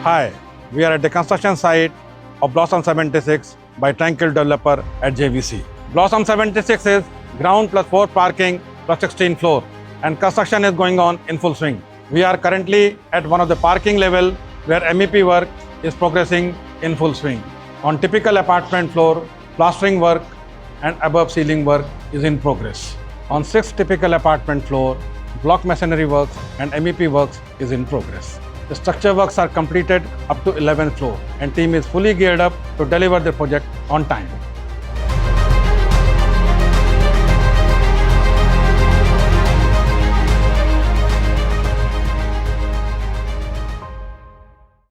Hi, we are at the construction site of Blossom76 by Tranquil Developer at JVC. Blossom76 is ground plus 4 parking plus 16 floor, and construction is going on in full swing. We are currently at one of the parking level where MEP work is progressing in full swing. On typical apartment floor, plastering work and above ceiling work is in progress. On 6 typical apartment floor, block masonry works and MEP works is in progress. The structure works are completed up to 11th floor and team is fully geared up to deliver the project on time.